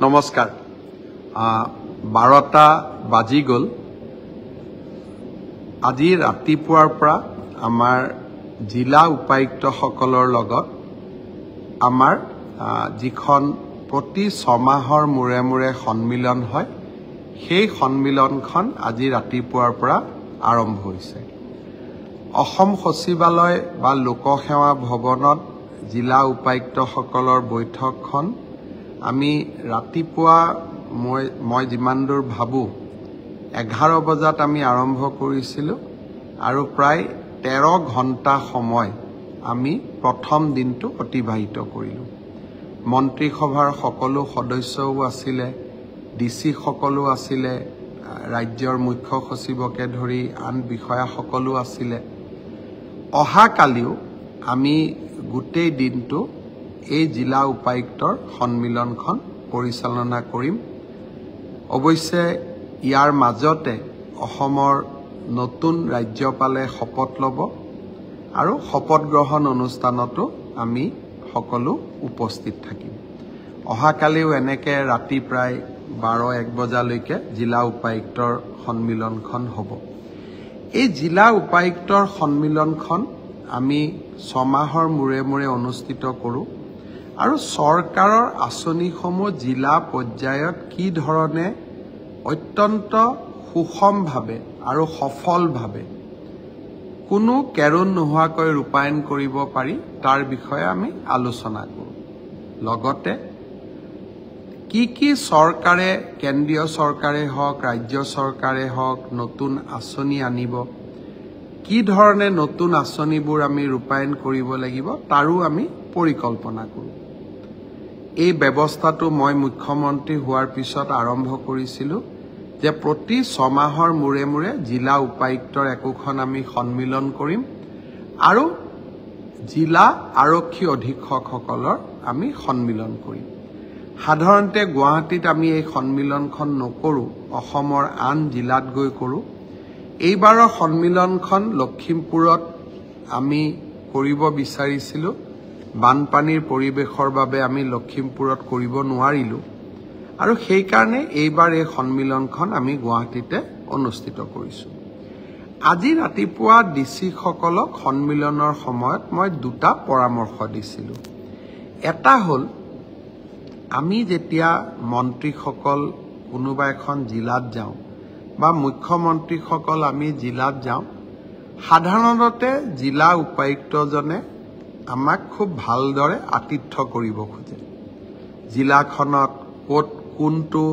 নমস্কাৰ 12টা বাজি গ'ল আজি ৰাতিপুৱাৰ পৰা আমাৰ জিলা উপায়ুক্তসকলৰ লগত আমাৰ যিখন প্ৰতি 6 মাহৰ মূৰে মূৰে সন্মিলন হয় সেই সন্মিলনখন আজি ৰাতিপুৱাৰ পৰা আৰম্ভ হৈছে অসম সচিবালয় বা লোকসেৱা ভৱনত জিলা উপায়ুক্তসকলৰ বৈঠকখন আমি ৰাতিপুৱা মই যিমান দূৰ ভাবো 11 বজাত আমি আৰম্ভ কৰিছিলো আৰু প্ৰায় 13 ঘণ্টা সময় আমি প্ৰথম দিনটো অতিবাহিত কৰিলো মন্ত্ৰী সভাৰ সকলো সদস্যও আছিলে ডিসি সকলো আছিলে ৰাজ্যৰ মুখ্য সচিবকে ধৰি আন বিষয়া সকলো আছিলে অহা কালিও আমি গোটেই দিনটো এই জিলা উপায়ুক্তৰ সন্মিলনখন পৰিচালনা কৰিম অৱশ্যে ইয়াৰ মাজতে অসমৰ নতুন ৰাজ্যপালে শপত ল'ব আৰু শপত গ্ৰহণ অনুষ্ঠানতো আমি সকলো উপস্থিত থাকিম অহা কালিও এনেকে ৰাতি প্ৰায় 12-1 বজালৈকে জিলা উপায়ুক্তৰ সন্মিলনখন হ'ব এই জিলা উপায়ুক্তৰ সন্মিলনখন আমি 6 মাহৰ মূৰে মূৰে অনুষ্ঠিত কৰোঁ আৰু চৰকাৰৰ আঁচনিসমূহ জিলা পৰ্যায়ত কি ধৰণে অত্যন্ত সুষমভাৱে আৰু সফলভাৱে কোনো কেৰুণ নোহোৱাকৈ ৰূপায়ণ কৰিব পাৰি তাৰ বিষয়ে আমি আলোচনা কৰোঁ লগতে কি চৰকাৰে কেন্দ্ৰীয় চৰকাৰে হওক ৰাজ্য চৰকাৰে হওক নতুন আঁচনি আনিব কি ধৰণে নতুন আঁচনিবোৰ আমি ৰূপায়ণ কৰিব লাগিব তাৰো আমি পৰিকল্পনা কৰোঁ এই ব্যৱস্থাটো মই মুখ্যমন্ত্ৰী হোৱাৰ পিছত আৰম্ভ কৰিছিলো যে প্ৰতি 6 মাহৰ মূৰে মূৰে জিলা উপায়ুক্তৰ একোখন আমি সন্মিলন কৰিম আৰু জিলা আৰক্ষী অধীক্ষকসকলৰ আমি সন্মিলন কৰিম সাধাৰণতে গুৱাহাটীত আমি এই সন্মিলনখন নকৰো অসমৰ আন জিলাত গৈ কৰোঁ এইবাৰৰ সন্মিলনখন লখিমপুৰত আমি কৰিব বিচাৰিছিলো বানপানীৰ পৰিবেশৰ বাবে আমি লখিমপুৰত কৰিব নোৱাৰিলো আৰু সেই কাৰণে এইবাৰ এই সন্মিলনখন আমি গুৱাহাটীতে অনুষ্ঠিত কৰিছো আজি ৰাতিপুৱা ডিসি সকলক সন্মিলনৰ সময়ত মই দুটা পৰামৰ্শ দিছিলো এটা হল আমি যেতিয়া মন্ত্ৰীসকল কোনোবা এখন জিলাত যাওঁ বা মুখ্যমন্ত্ৰীসকল আমি জিলাত যাওঁ সাধাৰণতে জিলা উপায়ুক্তজনে আমাক খুব ভালদৰে আতিথ্য কৰিব খোজে জিলাখনত ক'ত কোনটো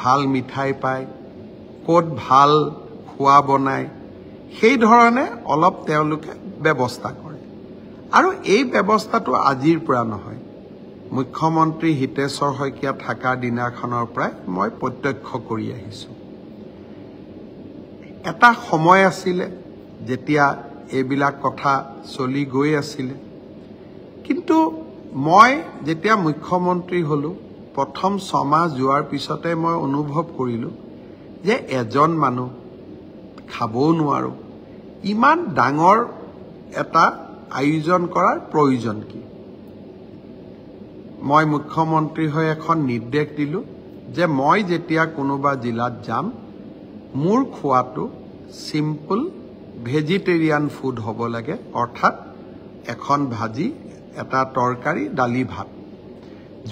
ভাল মিঠাই পায় ক'ত ভাল খোৱা বনায় সেই ধৰণে অলপ তেওঁলোকে ব্যৱস্থা কৰে আৰু এই ব্যৱস্থাটো আজিৰ পৰা নহয় মুখ্যমন্ত্ৰী হিতেশ্বৰ শইকীয়া থকা দিনাখনৰ পৰাই মই প্ৰত্যক্ষ কৰি আহিছো এটা সময় আছিলে যেতিয়া এইবিলাক কথা চলি গৈ আছিল কিন্তু মই যেতিয়া মুখ্যমন্ত্ৰী হলো প্ৰথম 6 মাহ যোৱাৰ পিছতে মই অনুভৱ কৰিলো যে এজন মানুহ খাবও নোৱাৰো ইমান ডাঙৰ এটা আয়োজন কৰাৰ প্ৰয়োজন কি মই মুখ্যমন্ত্ৰী হৈ এখন নিৰ্দেশ দিলো যে মই যেতিয়া কোনোবা জিলাত যাম মোৰ খোৱাটো সিম্পল ভেজিটেৰিয়ান ফুড হ'ব লাগে অৰ্থাৎ এখন ভাজি এটা তৰকাৰী দালি ভাত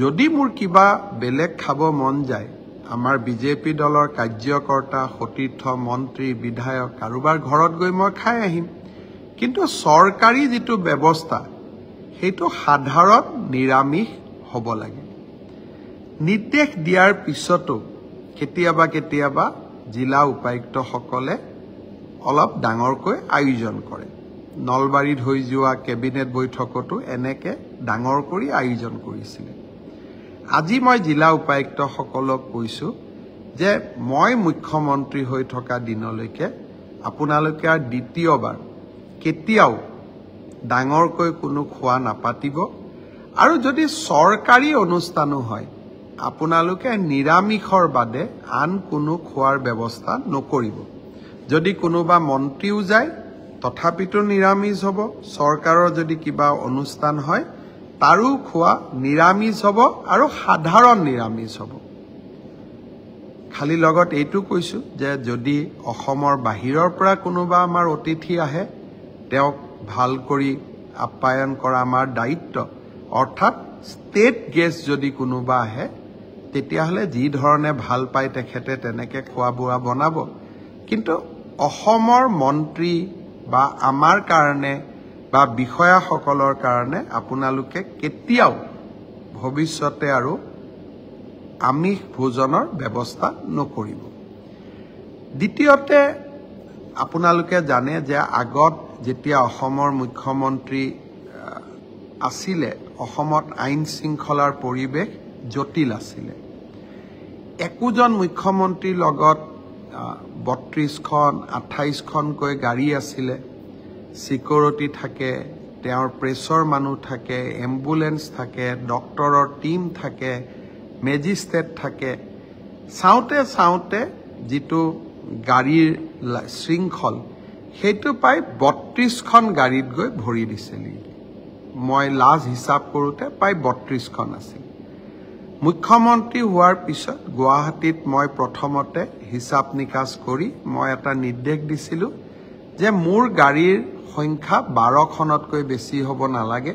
যদি মোৰ কিবা বেলেগ খাব মন যায় আমাৰ বিজেপি দলৰ কাৰ্যকৰ্তা সতীৰ্থ মন্ত্ৰী বিধায়ক কাৰোবাৰ ঘৰত গৈ মই খাই আহিম কিন্তু চৰকাৰী যেটো ব্যৱস্থা সেইটো সাধাৰণ নিৰামিষ হ'ব লাগে নিৰ্দেশ দিয়াৰ পিছতো কেতিয়াবা জিলা উপায়ুক্তসকলে অলপ ডাঙৰকৈ আয়োজন কৰে নলবাৰীত হৈ যোৱা কেবিনেট বৈঠকতো এনেকে ডাঙৰ কৰি আয়োজন কৰিছিল আজি মই জিলা উপায়ুক্তসকলক কৈছো যে মই মুখ্যমন্ত্ৰী হৈ থকা দিনলৈকে আপোনালোকে দ্বিতীয়বাৰ কেতিয়াও ডাঙৰকৈ কোনো খোৱা নাপাতিব আৰু যদি চৰকাৰী অনুষ্ঠানো হয় আপোনালোকে নিৰামিষৰ বাদে আন কোনো খোৱাৰ ব্যৱস্থা নকৰিব যদি কোনোবা মন্ত্ৰীও যায় তথাপিতো নিৰামিষ হ'ব চৰকাৰৰ যদি কিবা অনুষ্ঠান হয় তাৰো খোৱা নিৰামিষ হ'ব আৰু সাধাৰণ নিৰামিষ হ'ব। খালি লগত এইটো কৈছো যে যদি অসমৰ বাহিৰৰ পৰা কোনোবা আমাৰ অতিথি আহে তেওঁক ভাল কৰি আপ্যায়ন কৰা আমাৰ দায়িত্ব। অৰ্থাৎ ষ্টেট গেষ্ট যদি কোনোবা আহে তেতিয়াহ'লে যি ধৰণে ভাল পায় তেখেতে তেনেকে খোৱা বোৱা বনাব। কিন্তু অসমৰ মন্ত্ৰী বা আমাৰ কাৰণে বা বিষয়াসকলৰ কাৰণে আপোনালোকে কেতিয়াও ভৱিষ্যতে আৰু আমিষ ভোজনৰ ব্যৱস্থা নকৰিব। দ্বিতীয়তে আপোনালোকে জানে যে আগত যেতিয়া অসমৰ মুখ্যমন্ত্ৰী আছিলে অসমত আইন শৃংখলাৰ পৰিৱেশ জটিল আছিলে। একোজন মুখ্যমন্ত্ৰীৰ লগত 32খন 28খনকৈ গাড়ী আছিলে। সিকিউৰিটি থাকে, তেওঁৰ প্ৰেছৰ মানুহ থাকে, এম্বুলেন্স থাকে, ডক্টৰৰ টিম থাকে, মেজিষ্ট্ৰেট থাকে। চাওঁতে চাওঁতে যিটো গাড়ীৰ শৃংখল সেইটো প্ৰায় 32খন গাড়ীত গৈ ভৰি দিছিল। মই লাষ্ট হিচাপ কৰোঁতে প্ৰায় 32খন আছিল। মুখ্যমন্ত্ৰী হোৱাৰ পিছত গুৱাহাটীত মই প্ৰথমতে হিচাপ নিকাচ কৰি মই এটা নিৰ্দেশ দিছিলোঁ যে মোৰ গাড়ীৰ সংখ্যা 12খনতকৈ বেছি হ'ব নালাগে।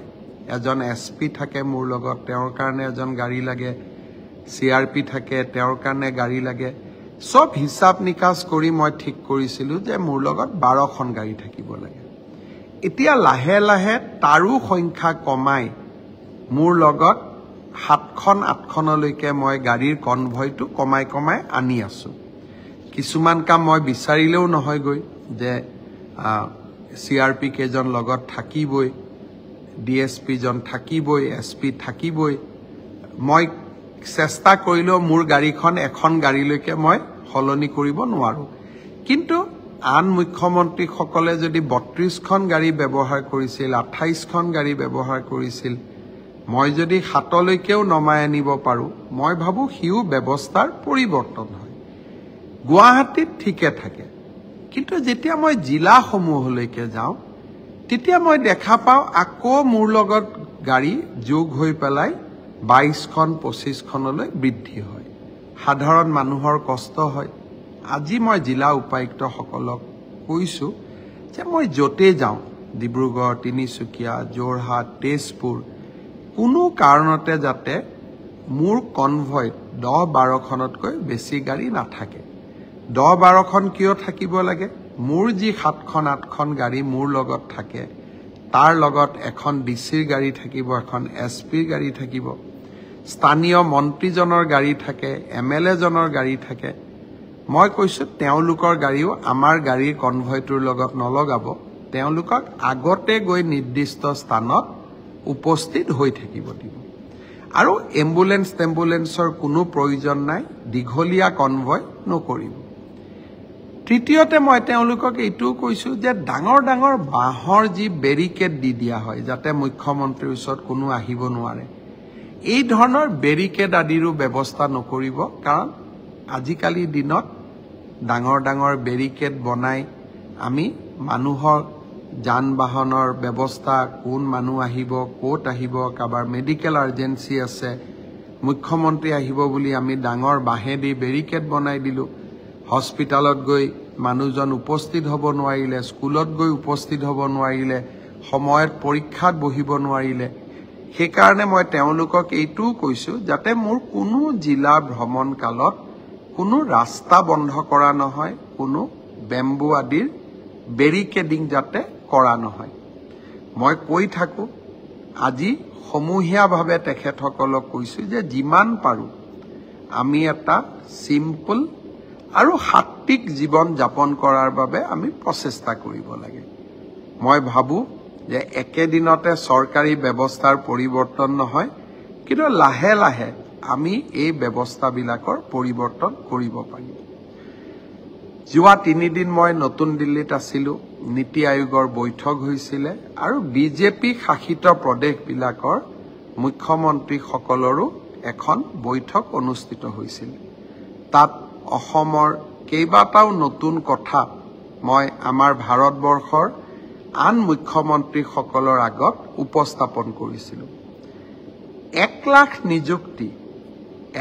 এজন SP থাকে মোৰ লগত, তেওঁৰ কাৰণে এজন গাড়ী লাগে, CRP থাকে, তেওঁৰ কাৰণে গাড়ী লাগে। সব হিচাপ নিকাচ কৰি মই ঠিক কৰিছিলোঁ যে মোৰ লগত 12খন গাড়ী থাকিব লাগে। এতিয়া লাহে লাহে তাৰো সংখ্যা কমাই মোৰ লগত 7খন 8খনলৈকে মই গাড়ীৰ কনভয়টো কমাই কমাই আনি আছোঁ। কিছুমান কাম মই বিচাৰিলেও নহয়গৈ যে CRP কেইজন লগত থাকিবই, DSP জন থাকিবই, SP থাকিবই। মই চেষ্টা কৰিলেও মোৰ গাড়ীখন এখন গাড়ীলৈকে মই সলনি কৰিব নোৱাৰো। কিন্তু আন মুখ্যমন্ত্ৰীসকলে যদি 32খন গাড়ী ব্যৱহাৰ কৰিছিল, 28খন গাড়ী ব্যৱহাৰ কৰিছিল, মই যদি 7লৈকেও নমাই আনিব পাৰোঁ, মই ভাবোঁ সিও ব্যৱস্থাৰ পৰিৱৰ্তন হয়। গুৱাহাটীত ঠিকে থাকে, কিন্তু যেতিয়া মই জিলাসমূহলৈকে যাওঁ তেতিয়া মই দেখা পাওঁ আকৌ মোৰ লগত গাড়ী যোগ হৈ পেলাই 22খন 25খনলৈ বৃদ্ধি হয়। সাধাৰণ মানুহৰ কষ্ট হয়। আজি মই জিলা উপায়ুক্তসকলক কৈছোঁ যে মই য'তে যাওঁ, ডিব্ৰুগড়, তিনিচুকীয়া, যোৰহাট, তেজপুৰ, কোনো কাৰণতে যাতে মোৰ কনভয়ত 10-12খনতকৈ বেছি গাড়ী নাথাকে। 10-12খন কিয় থাকিব লাগে? মোৰ যি 7খন 8খন গাড়ী মোৰ লগত থাকে তাৰ লগত এখন DCৰ গাড়ী থাকিব, এখন SPৰ গাড়ী থাকিব, স্থানীয় মন্ত্ৰীজনৰ গাড়ী থাকে, MLA জনৰ গাড়ী থাকে। মই কৈছোঁ তেওঁলোকৰ গাড়ীও আমাৰ গাড়ীৰ কনভয়টোৰ লগত নলগাব, তেওঁলোকক আগতে গৈ নিৰ্দিষ্ট স্থানত উপস্থিত হৈ থাকিব দিব। আৰু এম্বুলেন্সৰ কোনো প্ৰয়োজন নাই, দীঘলীয়া কনভয় নকৰিব। তৃতীয়তে মই তেওঁলোকক এইটোও কৈছোঁ যে ডাঙৰ ডাঙৰ বাঁহৰ যি বেৰিকেড দি দিয়া হয় যাতে মুখ্যমন্ত্ৰীৰ ওচৰত কোনো আহিব নোৱাৰে, এই ধৰণৰ বেৰিকেড আদিৰো ব্যৱস্থা নকৰিব। কাৰণ আজিকালি দিনত ডাঙৰ ডাঙৰ বেৰিকেড বনাই আমি মানুহৰ যান বাহনৰ ব্যৱস্থা, কোন মানুহ আহিব, ক'ত আহিব, কাৰোবাৰ মেডিকেল আৰ্জেঞ্চি আছে, মুখ্যমন্ত্ৰী আহিব বুলি আমি ডাঙৰ বাঁহেদি বেৰিকেড বনাই দিলোঁ। হস্পিটালত গৈ মানুহজন উপস্থিত হ'ব নোৱাৰিলে, স্কুলত গৈ উপস্থিত হ'ব নোৱাৰিলে, সময়ত পৰীক্ষাত বহিব নোৱাৰিলে। সেইকাৰণে মই তেওঁলোকক এইটোও কৈছোঁ যাতে মোৰ কোনো জিলা ভ্ৰমণ কালত কোনো ৰাস্তা বন্ধ কৰা নহয়, কোনো বেম্বু আদিৰ বেৰিকেডিং যাতে কৰা নহয়। মই কৈ থাকোঁ, আজি সমূহীয়াভাৱে তেখেতসকলক কৈছোঁ যে যিমান পাৰোঁ আমি এটা চিম্পল আৰু সাত্বিক জীৱন যাপন কৰাৰ বাবে আমি প্ৰচেষ্টা কৰিব লাগে। মই ভাবোঁ যে একেদিনতে চৰকাৰী ব্যৱস্থাৰ পৰিৱৰ্তন নহয়, কিন্তু লাহে লাহে আমি এই ব্যৱস্থাবিলাকৰ পৰিৱৰ্তন কৰিব পাৰিম। যোৱা 3 দিন মই নতুন দিল্লীত আছিলোঁ, নীতি আয়োগৰ বৈঠক হৈছিলে আৰু বিজেপি শাসিত প্ৰদেশবিলাকৰ মুখ্যমন্ত্ৰীসকলৰো এখন বৈঠক অনুষ্ঠিত হৈছিল। তাত অসমৰ কেইবাটাও নতুন কথা মই আমাৰ ভাৰতবৰ্ষৰ আন মুখ্যমন্ত্ৰীসকলৰ আগত উপস্থাপন কৰিছিলোঁ। 1 লাখ নিযুক্তি,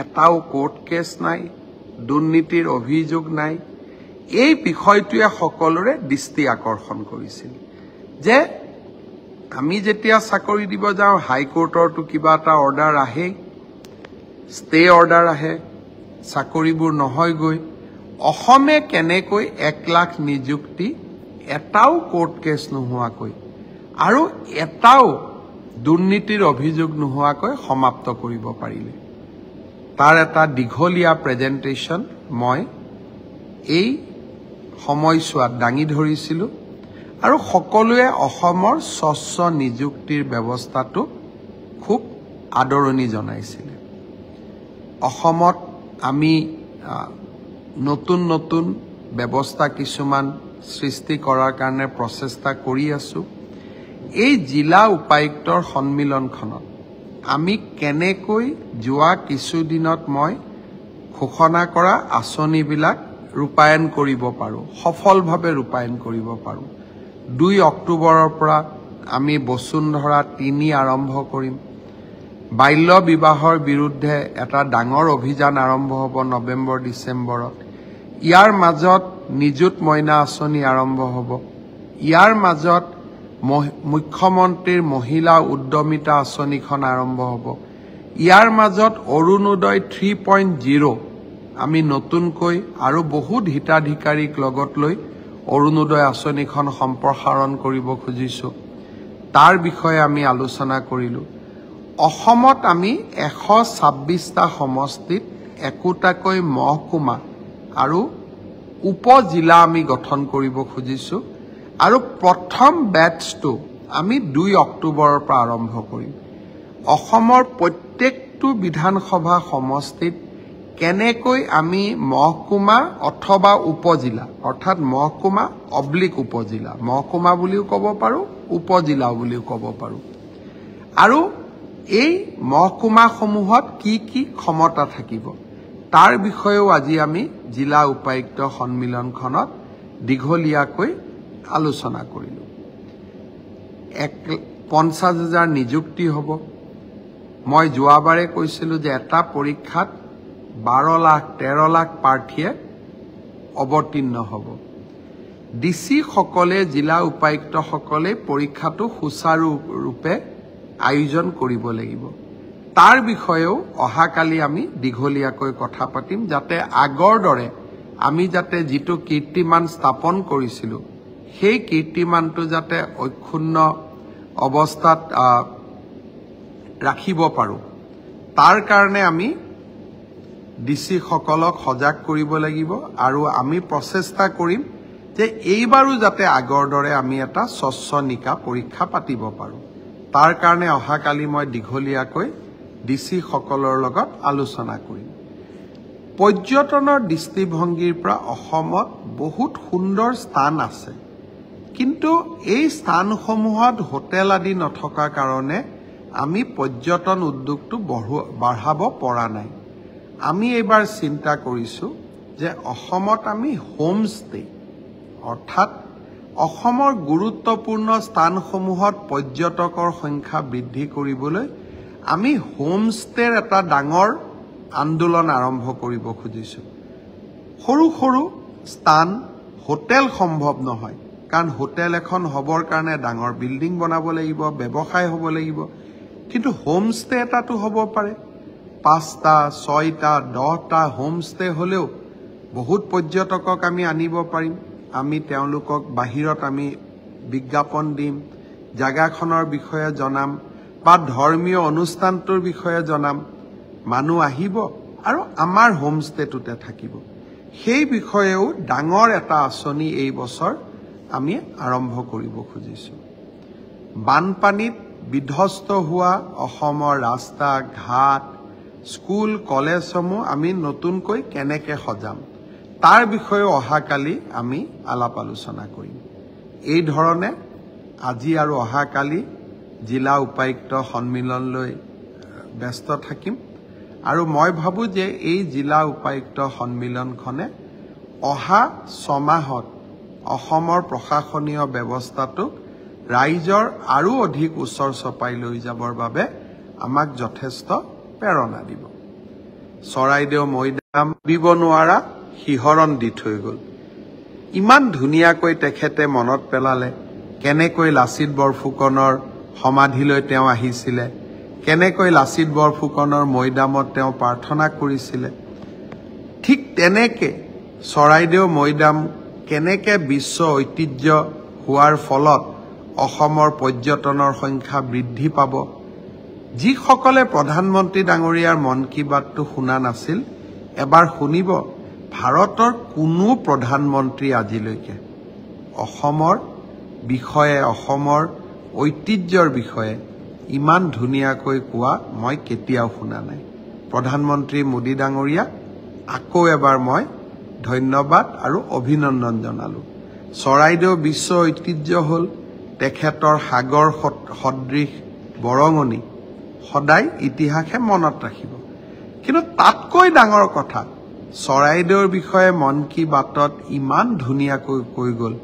এটাও কোৰ্ট কেছ নাই, দুৰ্নীতিৰ অভিযোগ নাই। এই বিষয়টোৱে সকলোৰে দৃষ্টি আকৰ্ষণ কৰিছিল যে আমি যেতিয়া চাকৰি দিব যাওঁ হাইকোৰ্টৰটো কিবা এটা অৰ্ডাৰ আহে, ষ্টে অৰ্ডাৰ আহে, চাকৰিবোৰ নহয়গৈ। অসমে কেনেকৈ 1 লাখ নিযুক্তি এটাও কোৰ্ট কেছ নোহোৱাকৈ আৰু এটাও দুৰ্নীতিৰ অভিযোগ নোহোৱাকৈ সমাপ্ত কৰিব পাৰিলে। তাৰ এটা দীঘলীয়া প্ৰেজেণ্টেশ্যন মই এই সময়ছোৱাত দাঙি ধৰিছিলোঁ আৰু সকলোৱে অসমৰ স্বচ্ছ নিযুক্তিৰ ব্যৱস্থাটো খুব আদৰণি জনাইছিলে। অসমত আমি নতুন নতুন ব্যৱস্থা কিছুমান সৃষ্টি কৰাৰ কাৰণে প্ৰচেষ্টা কৰি আছোঁ। এই জিলা উপায়ুক্তৰ সন্মিলনখনত আমি কেনেকৈ যোৱা কিছুদিনত মই ঘোষণা কৰা আঁচনিবিলাক ৰূপায়ণ কৰিব পাৰোঁ, সফলভাৱে ৰূপায়ণ কৰিব পাৰোঁ। 2 অক্টোবৰৰ পৰা আমি বসুন্ধৰা 3 আৰম্ভ কৰিম। বাল্য বিবাহৰ বিৰুদ্ধে এটা ডাঙৰ অভিযান আৰম্ভ হ'ব নৱেম্বৰ ডিচেম্বৰত। ইয়াৰ মাজত নিযুত মইনা আঁচনি আৰম্ভ হ'ব। ইয়াৰ মাজত মুখ্যমন্ত্ৰীৰ মহিলা উদ্যমিতা আঁচনিখন আৰম্ভ হ'ব। ইয়াৰ মাজত অৰুণোদয় 3.0 আমি নতুনকৈ আৰু বহুত হিতাধিকাৰীক লগত লৈ অৰুণোদয় আঁচনিখন সম্প্ৰসাৰণ কৰিব খুজিছোঁ। তাৰ বিষয়ে আমি আলোচনা কৰিলোঁ। অসমত আমি 126টা সমষ্টিত 1টাকৈ মহকুমা আৰু উপজিলা আমি গঠন কৰিব খুজিছোঁ আৰু প্ৰথম বেটছটো আমি 2 অক্টোবৰৰ পৰা আৰম্ভ কৰিম। অসমৰ প্ৰত্যেকটো বিধানসভা সমষ্টিত কেনেকৈ আমি মহকুমা অথবা উপজিলা অৰ্থাৎ মহকুমা অব্লিক উপজিলা, মহকুমা বুলিও ক'ব পাৰোঁ, উপজিলা বুলিও ক'ব পাৰোঁ। আৰু এই মহকুমাসমূহত কি কি ক্ষমতা থাকিব তাৰ বিষয়েও আজি আমি জিলা উপায়ুক্ত সন্মিলনখনত দীঘলীয়াকৈ আলোচনা কৰিলোঁ। 50,000 নিযুক্তি হ'ব। মই যোৱাবাৰে কৈছিলোঁ যে এটা পৰীক্ষাত 12 লাখ 13 লাখ প্ৰাৰ্থীয়ে অৱতীৰ্ণ হ'ব। ডিচি সকলে জিলা উপায়ুক্তসকলে পৰীক্ষাটো সুচাৰুৰূপে আয়োজন কৰিব লাগিব। তাৰ বিষয়েও অহাকালি আমি দীঘলীয়াকৈ কথা পাতিম, যাতে আগৰ দৰে আমি যাতে যিটো কীৰ্তিমান স্থাপন কৰিছিলোঁ সেই কীৰ্তিমানটো যাতে অক্ষুণ্ণ অৱস্থাত ৰাখিব পাৰোঁ। তাৰ কাৰণে আমি ডিচি সকলক সজাগ কৰিব লাগিব আৰু আমি প্ৰচেষ্টা কৰিম যে এইবাৰো যাতে আগৰ দৰে আমি এটা স্বচ্ছ নিকা পৰীক্ষা পাতিব পাৰোঁ। তাৰ কাৰণে অহাকালি মই দীঘলীয়াকৈ ডিচি সকলৰ লগত আলোচনা কৰিম। পৰ্যটনৰ দৃষ্টিভংগীৰ পৰা অসমত বহুত সুন্দৰ স্থান আছে, কিন্তু এই স্থানসমূহত হোটেল আদি নথকাৰ কাৰণে আমি পৰ্যটন উদ্যোগটো বঢ়াব পৰা নাই। আমি এইবাৰ চিন্তা কৰিছোঁ যে অসমত আমি হোম ষ্টে অৰ্থাৎ অসমৰ গুৰুত্বপূৰ্ণ স্থানসমূহত পৰ্যটকৰ সংখ্যা বৃদ্ধি কৰিবলৈ আমি হোম ষ্টেৰ এটা ডাঙৰ আন্দোলন আৰম্ভ কৰিব খুজিছোঁ। সৰু সৰু স্থান হোটেল সম্ভৱ নহয়, কাৰণ হোটেল এখন হ'বৰ কাৰণে ডাঙৰ বিল্ডিং বনাব লাগিব, ব্যৱসায় হ'ব লাগিব, কিন্তু হোম ষ্টে এটাতো হ'ব পাৰে। 5টা 6টা 10টা হোম ষ্টে হ'লেও বহুত পৰ্যটকক আমি আনিব পাৰিম। আমি তেওঁলোকক বাহিৰত আমি বিজ্ঞাপন দিম, জাগাখনৰ বিষয়ে জনাম বা ধৰ্মীয় অনুষ্ঠানটোৰ বিষয়ে জনাম, মানুহ আহিব আৰু আমাৰ হোম ষ্টেটোতে থাকিব। সেই বিষয়েও ডাঙৰ এটা আঁচনি এই বছৰ আমি আৰম্ভ কৰিব খুজিছোঁ। বানপানীত বিধ্বস্ত হোৱা অসমৰ ৰাস্তা ঘাট, স্কুল কলেজসমূহ আমি নতুনকৈ কেনেকৈ সজাম তাৰ বিষয়েও অহাকালি আমি আলাপ আলোচনা কৰিম। এই ধৰণে আজি আৰু অহাকালি জিলা উপায়ুক্ত সন্মিলনলৈ ব্যস্ত থাকিম আৰু মই ভাবোঁ যে এই জিলা উপায়ুক্ত সন্মিলনখনে অহা 6 মাহত অসমৰ প্ৰশাসনীয় ব্যৱস্থাটোক ৰাইজৰ আৰু অধিক ওচৰ চপাই লৈ যাবৰ বাবে আমাক যথেষ্ট প্ৰেৰণা দিব। চৰাইদেউ মৈদাম দিব নোৱাৰা শিহৰণ দি থৈ গ'ল। ইমান ধুনীয়াকৈ তেখেতে মনত পেলালে কেনেকৈ লাচিত বৰফুকনৰ সমাধিলৈ তেওঁ আহিছিলে, কেনেকৈ লাচিত বৰফুকনৰ মৈদামত তেওঁ প্ৰাৰ্থনা কৰিছিলে। ঠিক তেনেকে চৰাইদেউ মৈদাম কেনেকে বিশ্ব ঐতিহ্য হোৱাৰ ফলত অসমৰ পৰ্যটনৰ সংখ্যা বৃদ্ধি পাব। যিসকলে প্ৰধানমন্ত্ৰী ডাঙৰীয়াৰ মন কী বাতটো শুনা নাছিল, এবাৰ শুনিব। ভাৰতৰ কোনো প্ৰধানমন্ত্ৰী আজিলৈকে অসমৰ বিষয়ে, অসমৰ ঐতিহ্যৰ বিষয়ে ইমান ধুনীয়াকৈ কোৱা মই কেতিয়াও শুনা নাই। প্ৰধানমন্ত্ৰী মোদী ডাঙৰীয়াক আকৌ এবাৰ মই ধন্যবাদ আৰু অভিনন্দন জনালোঁ। চৰাইদেউ বিশ্ব ঐতিহ্য হ'ল তেখেতৰ সাগৰ সদৃশ বৰঙণি, সদায় ইতিহাসে মনত ৰাখিব। কিন্তু তাতকৈ ডাঙৰ কথা, চৰাইদেউৰ বিষয়ে মন কী বাতত ইমান ধুনীয়াকৈ কৈ গ'ল,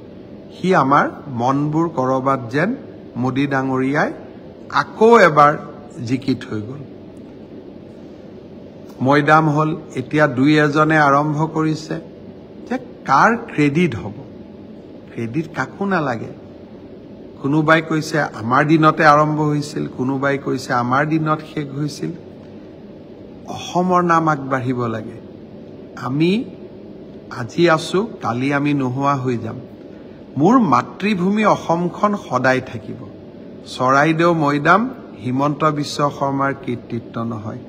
সি আমাৰ মনবোৰ ক'ৰবাত যেন মোদী ডাঙৰীয়াই আকৌ এবাৰ জিকি থৈ গ'ল। মৈদাম হ'ল এতিয়া দুই এজনে আৰম্ভ কৰিছে, যে কাৰ ক্ৰেডিট হ'ব? ক্ৰেডিট কাকো নালাগে। কোনোবাই কৈছে আমাৰ দিনতে আৰম্ভ হৈছিল, কোনোবাই কৈছে আমাৰ দিনত শেষ হৈছিল। অসমৰ নাম আগবাঢ়িব লাগে। আমি আজি আছো, কালি আমি নোহোৱা হৈ যাম। মোৰ মাতৃভূমি অসমখন সদায় থাকিব। চৰাইদেউ মৈদাম হিমন্ত বিশ্ব শৰ্মাৰ কৃতিত্ব নহয়,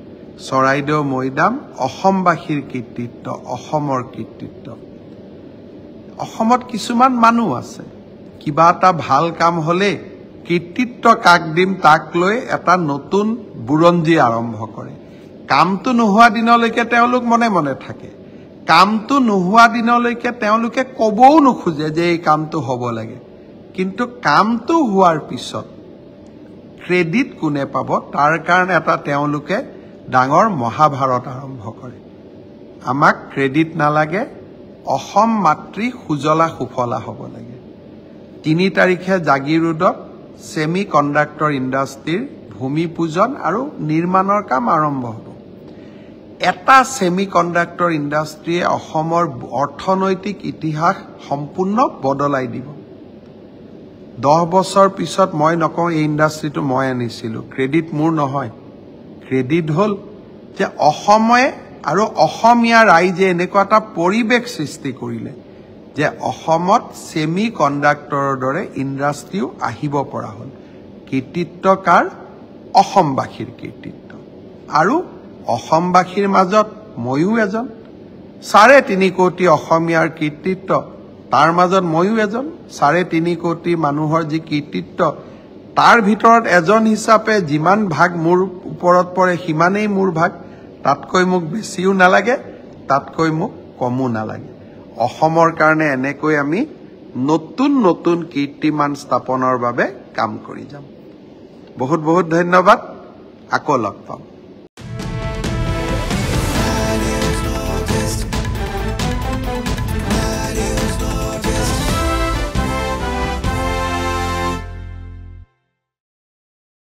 চৰাইদেউ মৈদাম অসমবাসীৰ কৃতিত্ব, অসমৰ কৃতিত্ব। অসমত কিছুমান মানুহ আছে, কিবা এটা ভাল কাম হ'লে কৃতিত্ব কাক দিম তাক লৈ এটা নতুন বুৰঞ্জী আৰম্ভ কৰে। কামটো নোহোৱা দিনলৈকে তেওঁলোক মনে মনে থাকে। কামটো নোহোৱা দিনলৈকে তেওঁলোকে ক'বও নোখোজে যে এই কামটো হ'ব লাগে। কিন্তু কামটো হোৱাৰ পিছত ক্ৰেডিট কোনে পাব, তাৰ কাৰণে এটা তেওঁলোকে ডাঙৰ মহাভাৰত আৰম্ভ কৰে। আমাক ক্ৰেডিট নালাগে, অসম মাতৃ সুজলা সুফলা হ'ব লাগে। 3 তাৰিখে জাগিৰোডত ছেমি কণ্ডাক্টৰ ইণ্ডাষ্ট্ৰীৰ ভূমি পূজন আৰু নিৰ্মাণৰ কাম আৰম্ভ হ'ব। এটা ছেমি কণ্ডাক্টৰ ইণ্ডাষ্ট্ৰীয়ে অসমৰ অৰ্থনৈতিক ইতিহাস সম্পূৰ্ণ বদলাই দিব। 10 বছৰ পিছত মই নকওঁ এই ইণ্ডাষ্ট্ৰীটো মই আনিছিলোঁ, ক্ৰেডিট মোৰ নহয়। ক্ৰেডিট হ'ল যে অসমে আৰু অসমীয়া ৰাইজে এনেকুৱা এটা পৰিৱেশ সৃষ্টি কৰিলে যে অসমত ছেমি কণ্ডাক্টৰৰ দৰে ইণ্ডাষ্ট্ৰীও আহিব পৰা হ'ল। কৃতিত্ব কাৰ? অসমবাসীৰ কৃতিত্ব। আৰু অসমবাসীৰ মাজত ময়ো এজন। 3.5 কোটি অসমীয়াৰ কৃতিত্ব, তাৰ মাজত ময়ো এজন। 3.5 কোটি মানুহৰ যি কৃতিত্ব, তাৰ ভিতৰত এজন হিচাপে যিমান ভাগ মোৰ ওপৰত পৰে সিমানেই মোৰ ভাগ। তাতকৈ মোক বেছিও নালাগে, তাতকৈ মোক কমো নালাগে। অসমৰ কাৰণে এনেকৈ আমি নতুন নতুন কীৰ্তিমান স্থাপনৰ বাবে কাম কৰি যাম। বহুত বহুত ধন্যবাদ। আকৌ লগ পাম।